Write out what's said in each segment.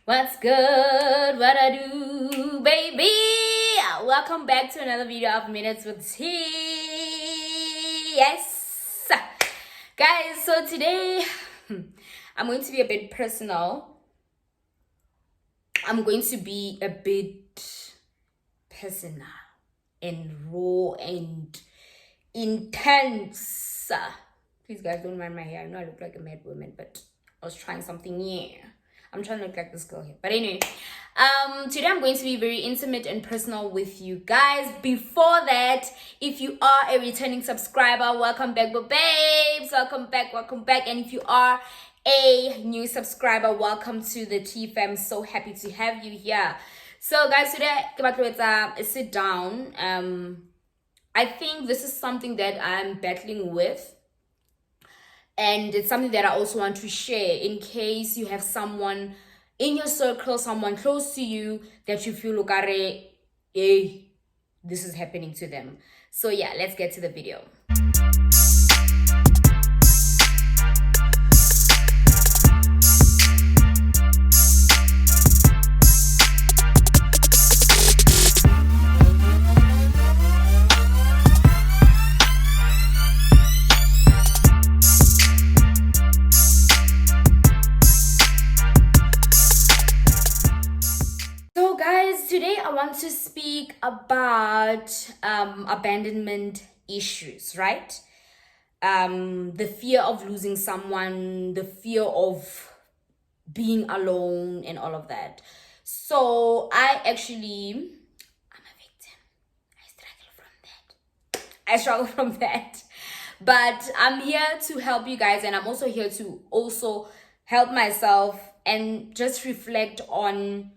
What's good? What I do, baby? Welcome back to another video of Minutes with T. Yes, guys. So today I'm going to be a bit personal. I'm going to be a bit personal and raw and intense. Please, guys, don't mind my hair. I know I look like a mad woman, but I was trying something new. I'm trying to look like this girl here. But anyway, today I'm going to be very intimate and personal with you guys. Before that, if you are a returning subscriber, welcome back, babes. Welcome back. And if you are a new subscriber, welcome to the T fam. So happy to have you here. So guys, today sit down. I think this is something that I'm battling with. And it's something that I also want to share in case you have someone in your circle, someone close to you that you feel, look, hey, this is happening to them. So yeah, let's get to the video. Today I want to speak about abandonment issues, right? The fear of losing someone, the fear of being alone and all of that. So I'm a victim. I struggle from that. But I'm here to help you guys, and I'm also here to also help myself and just reflect on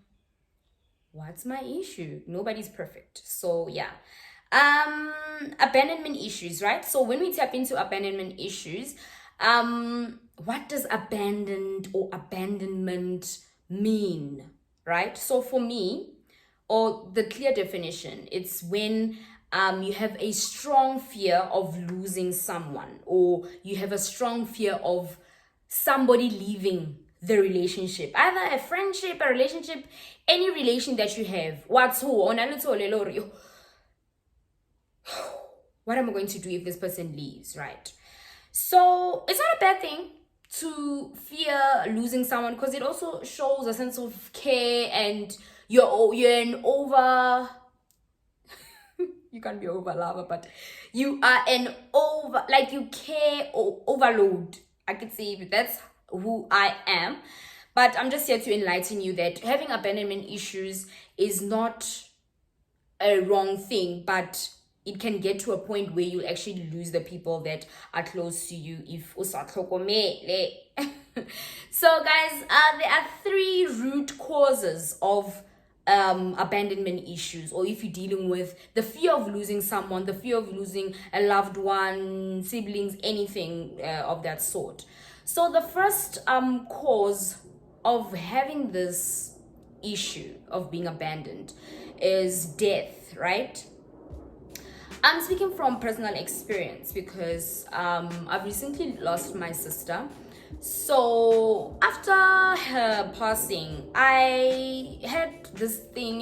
what's my issue. Nobody's perfect. So yeah, abandonment issues, right? So when we tap into abandonment issues, what does abandoned or abandonment mean, right? So for me, or the clear definition, it's when you have a strong fear of losing someone, or you have a strong fear of somebody leaving the relationship, either a friendship, a relationship, any relation that you have. What am I going to do if this person leaves, right? So it's not a bad thing to fear losing someone, because it also shows a sense of care, and you're an over you can't be over lover, but you are an over, like, you care overload. I could say that's who I am. But I'm just here to enlighten you that having abandonment issues is not a wrong thing, but it can get to a point where you'll actually lose the people that are close to you if usatlhokomele. So guys, there are 3 root causes of abandonment issues, or if you're dealing with the fear of losing someone, the fear of losing a loved one, siblings, anything of that sort. So the first cause of having this issue of being abandoned is death, right? I'm speaking from personal experience because I've recently lost my sister. So after her passing, I had this thing,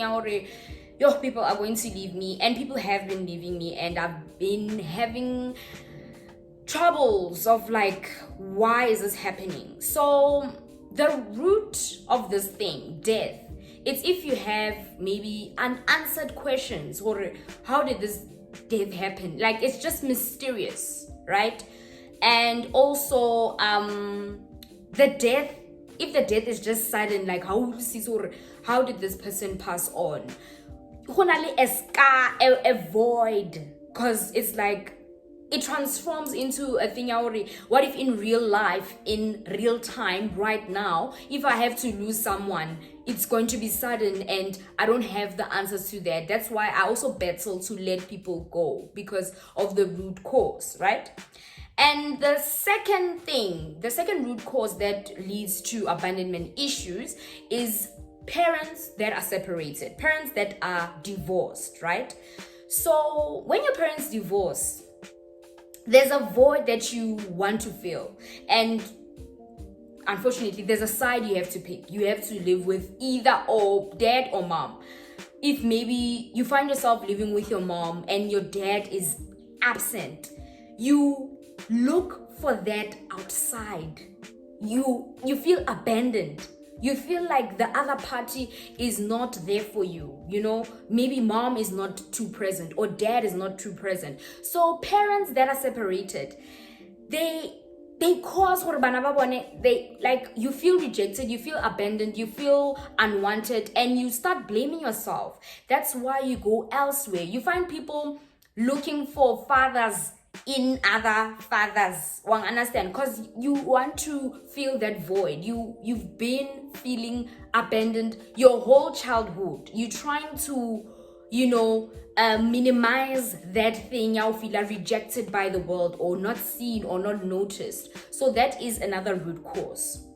people are going to leave me, and people have been leaving me, and I've been having troubles of like, why is this happening? So the root of this thing, death, it's if you have maybe unanswered questions, or how did this death happen? Like, it's just mysterious, right? And also the death, if the death is just sudden, like how did this person pass on? A scar, a void, because it's like it transforms into a thing. What if in real life, in real time, right now, if I have to lose someone, it's going to be sudden and I don't have the answers to that. That's why I also battle to let people go, because of the root cause, right? And the second root cause that leads to abandonment issues is parents that are separated, parents that are divorced, right? So when your parents divorce, there's a void that you want to fill. And unfortunately, there's a side you have to pick. You have to live with either or dad or mom. If maybe you find yourself living with your mom and your dad is absent, you look for that outside. You feel abandoned. You feel like the other party is not there for you. Maybe mom is not too present or dad is not too present. So parents that are separated, they cause you feel rejected, you feel abandoned, you feel unwanted, and you start blaming yourself. That's why you go elsewhere. You find people looking for fathers in other fathers. One understand, because you want to fill that void. You've been feeling abandoned your whole childhood. You're trying to minimize that thing. You feel rejected by the world or not seen or not noticed. So that is another root cause.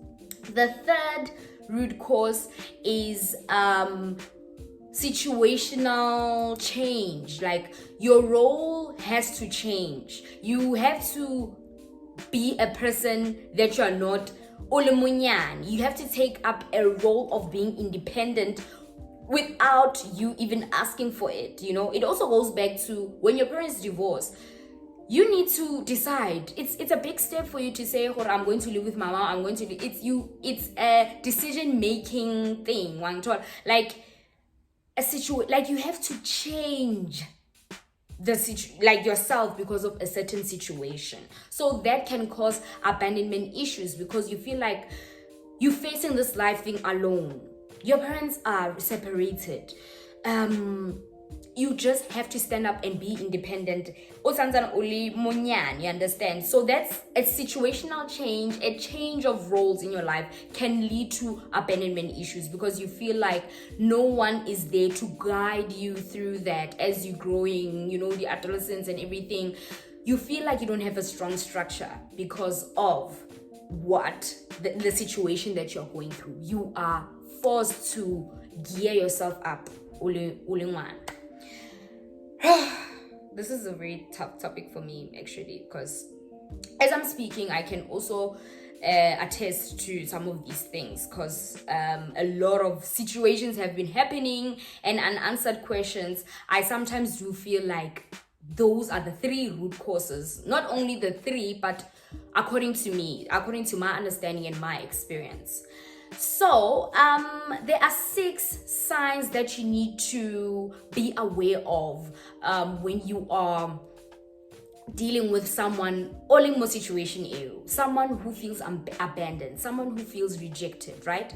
The third root cause is situational change. Like your role has to change. You have to be a person that you're not. You have to take up a role of being independent without you even asking for it. It also goes back to when your parents divorce. You need to decide. It's a big step for you to say, "Oh, I'm going to live with mama. I'm going to." It's a decision-making thing. Like a situation. Like you have to change yourself because of a certain situation. So that can cause abandonment issues because you feel like you're facing this life thing alone. Your parents are separated. You just have to stand up and be independent. You understand? So that's a situational change, a change of roles in your life can lead to abandonment issues because you feel like no one is there to guide you through that as you're growing, the adolescence and everything. You feel like you don't have a strong structure because of what the situation that you're going through. You are forced to gear yourself up. This is a very tough topic for me actually, because as I'm speaking I can also attest to some of these things, because a lot of situations have been happening and unanswered questions. I sometimes do feel like those are the three root causes. Not only the three, but according to me, according to my understanding and my experience. So there are 6 signs that you need to be aware of when you are dealing with someone or in a situation, someone who feels abandoned, someone who feels rejected, right?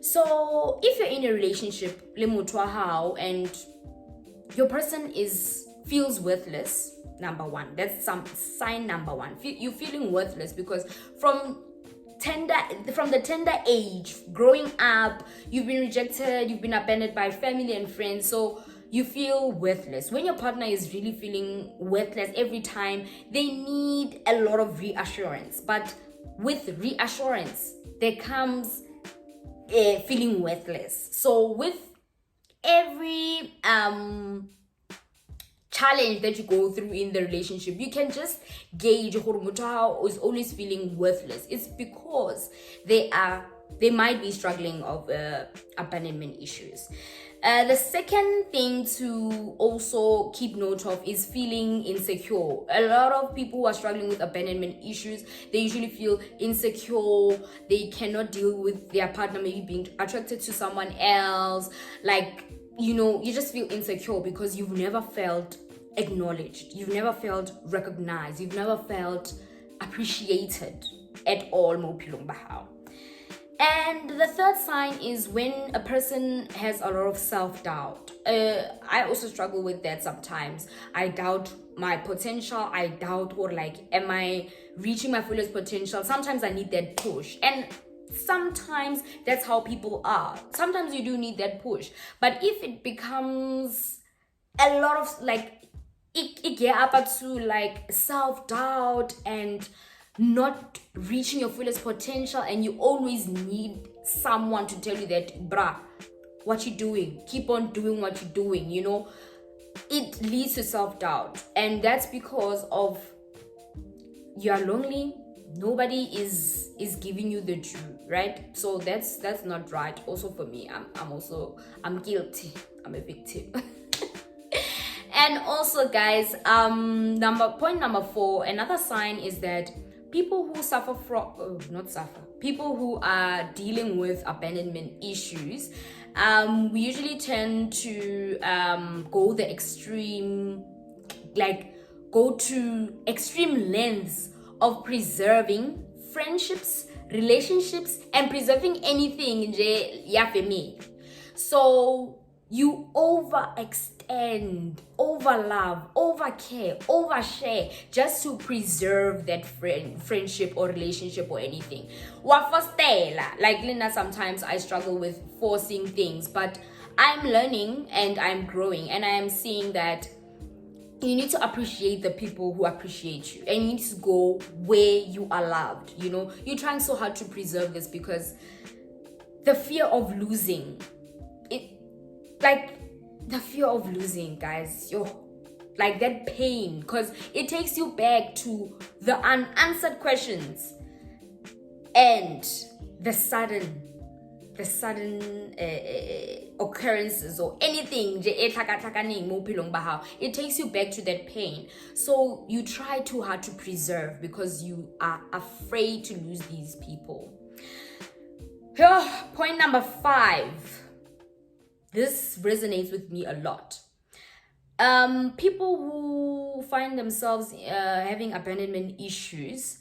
So if you're in a relationship and your person feels worthless, number 1, that's sign number 1. You're feeling worthless because from the tender age, growing up, you've been rejected, you've been abandoned by family and friends, so you feel worthless. When your partner is really feeling worthless every time, they need a lot of reassurance. But with reassurance, there comes feeling worthless. So with every challenge that you go through in the relationship, you can just gauge how is always feeling worthless. It's because they might be struggling of abandonment issues. The second thing to also keep note of is feeling insecure. A lot of people who are struggling with abandonment issues, they usually feel insecure. They cannot deal with their partner maybe being attracted to someone else. You just feel insecure because you've never felt acknowledged, you've never felt recognized, you've never felt appreciated at all. And the third sign is when a person has a lot of self-doubt. I also struggle with that sometimes. I doubt my potential. I doubt am I reaching my fullest potential? Sometimes I need that push. And sometimes that's how people are. Sometimes you do need that push. But if it becomes a lot of it get up to self-doubt and not reaching your fullest potential, and you always need someone to tell you that, bruh, what you doing? Keep on doing what you're doing, it leads to self-doubt. And that's because of you are lonely. Nobody is is giving you the due, right? So that's not right. Also for me, I'm guilty. I'm a victim. And also, guys, point number 4, another sign is that people who suffer from people who are dealing with abandonment issues, we usually tend to go to extreme lengths of preserving friendships, relationships, and preserving anything so you overextend, overlove, overcare, overshare just to preserve that friendship or relationship or anything. Like Linda, sometimes I struggle with forcing things, but I'm learning and I'm growing, and I am seeing that you need to appreciate the people who appreciate you, and you need to go where you are loved. You're trying so hard to preserve this because the fear of losing guys, like that pain, because it takes you back to the unanswered questions and the sudden occurrences or anything. It takes you back to that pain, so you try too hard to preserve because you are afraid to lose these people. Point number 5. This resonates with me a lot. People who find themselves having abandonment issues,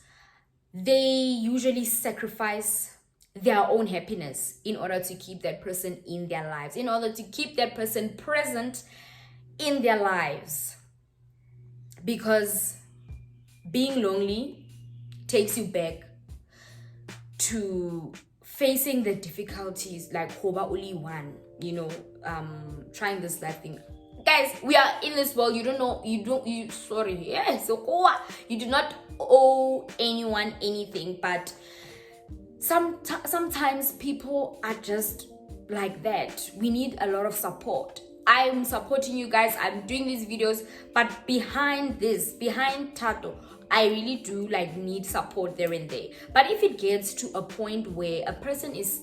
they usually sacrifice their own happiness in order to keep that person in their lives, in order to keep that person present in their lives. Because being lonely takes you back to facing the difficulties, like Hoba only one, trying this life thing. Guys, we are in this world. You do not owe anyone anything, but sometimes people are just like that. We need a lot of support. I'm supporting you guys. I'm doing these videos, but behind Tato, I really do need support there and there. But if it gets to a point where a person is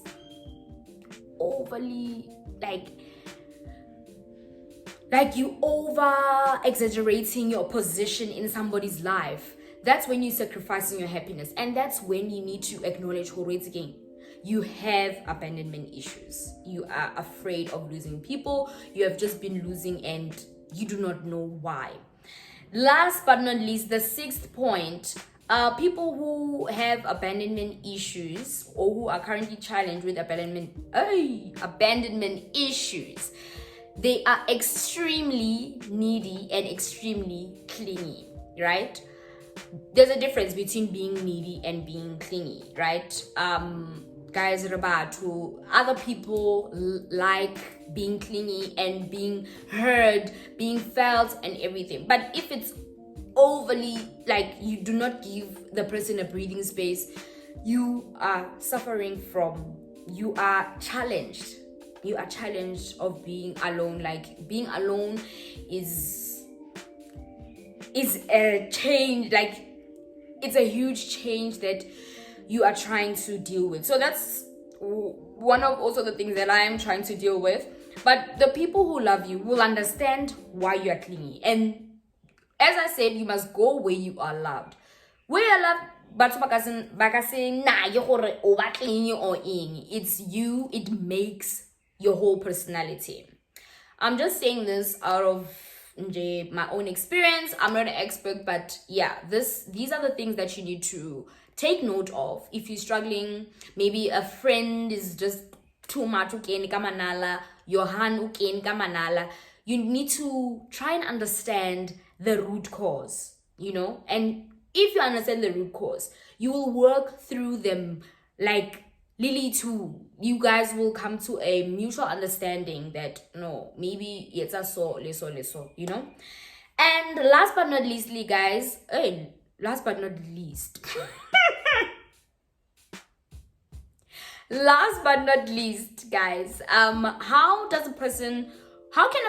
overly you over exaggerating your position in somebody's life, that's when you're sacrificing your happiness, and that's when you need to acknowledge again. You have abandonment issues. You are afraid of losing people. You have just been losing and you do not know why. Last but not least, the 6th point, people who have abandonment issues or who are currently challenged with abandonment issues, they are extremely needy and extremely clingy, right? There's a difference between being needy and being clingy, right? Guys, other people like being clingy and being heard, being felt and everything. But if it's overly, you do not give the person a breathing space, you are you are challenged of being alone. Being alone is a change, it's a huge change that you are trying to deal with. So that's one of also the things that I am trying to deal with. But the people who love you will understand why you are clingy. And as I said, you must go where you are loved. Where you are loved, but it's you, it makes your whole personality. I'm just saying this out of my own experience. I'm not an expert, but yeah, these are the things that you need to take note of. If you're struggling, maybe a friend is just too much, your hand, you need to try and understand the root cause, and if you understand the root cause, you will work through them Lily too. You guys will come to a mutual understanding that no, maybe it's a so, And last but not leastly, guys, last but not least, guys, how can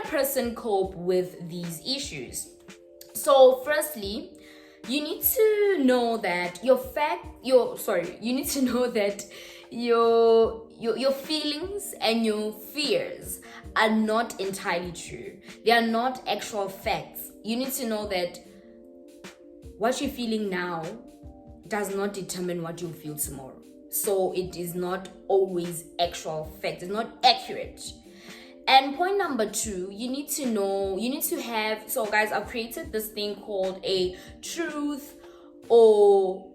a person cope with these issues? So firstly, you need to know that you need to know that your feelings and your fears are not entirely true. They are not actual facts. You need to know that what you're feeling now does not determine what you'll feel tomorrow. So it is not always actual fact. It's not accurate. And point number 2, you need to have, so guys, I've created this thing called a truth or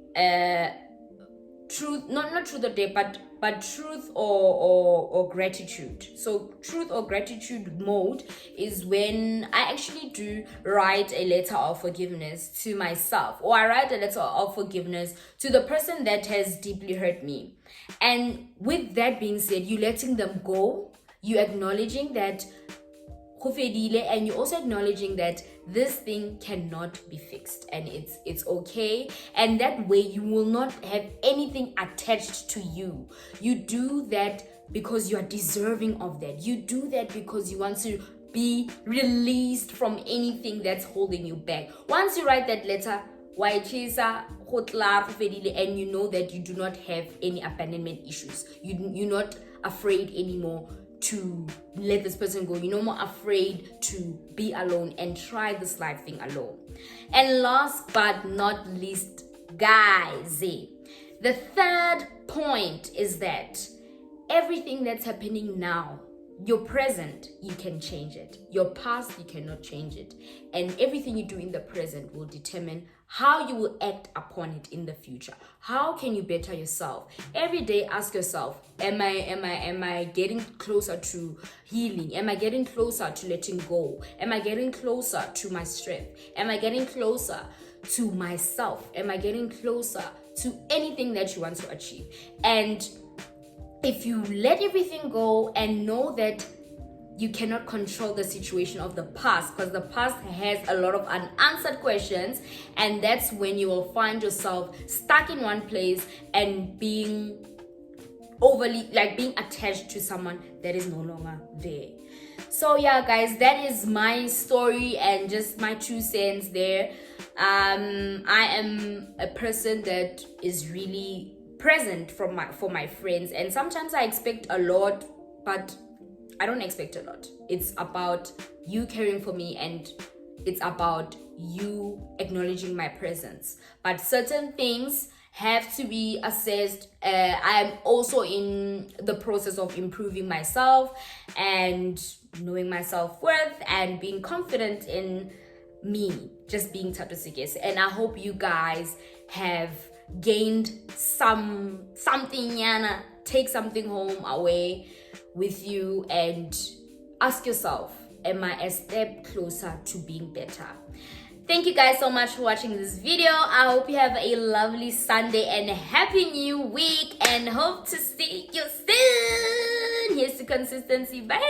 truth, not truth or dare, but truth or gratitude. So truth or gratitude mode is when I actually do write a letter of forgiveness to myself, or I write a letter of forgiveness to the person that has deeply hurt me. And with that being said, you letting them go, you acknowledging that and you're also acknowledging that this thing cannot be fixed and it's okay, and that way you will not have anything attached to you. You do that because you are deserving of that. You do that because you want to be released from anything that's holding you back. Once you write that letter, and you know that you do not have any abandonment issues, you're not afraid anymore to let this person go. You're no more afraid to be alone and try this life thing alone. And last but not least, guys, the third point is that everything that's happening now, your present, you can change it. Your past, you cannot change it. And everything you do in the present will determine how you will act upon it in the future. How can you better yourself? Every day, ask yourself, am I getting closer to healing? Am I getting closer to letting go? Am I getting closer to my strength? Am I getting closer to myself? Am I getting closer to anything that you want to achieve? And if you let everything go and know that you cannot control the situation of the past, because the past has a lot of unanswered questions, and that's when you will find yourself stuck in one place and being being attached to someone that is no longer there. So yeah, guys, that is my story and just my 2 cents there. I am a person that is really present for my friends, and sometimes I expect a lot, but I don't expect a lot. It's about you caring for me, and it's about you acknowledging my presence. But certain things have to be assessed. I'm also in the process of improving myself and knowing my self-worth and being confident in me, just being Tatusikes. And I hope you guys have gained something, Yana. Take something home away with you and ask yourself, am I a step closer to being better? Thank you guys so much for watching this video. I hope you have a lovely Sunday and a happy new week, and hope to see you soon. Here's to consistency. Bye.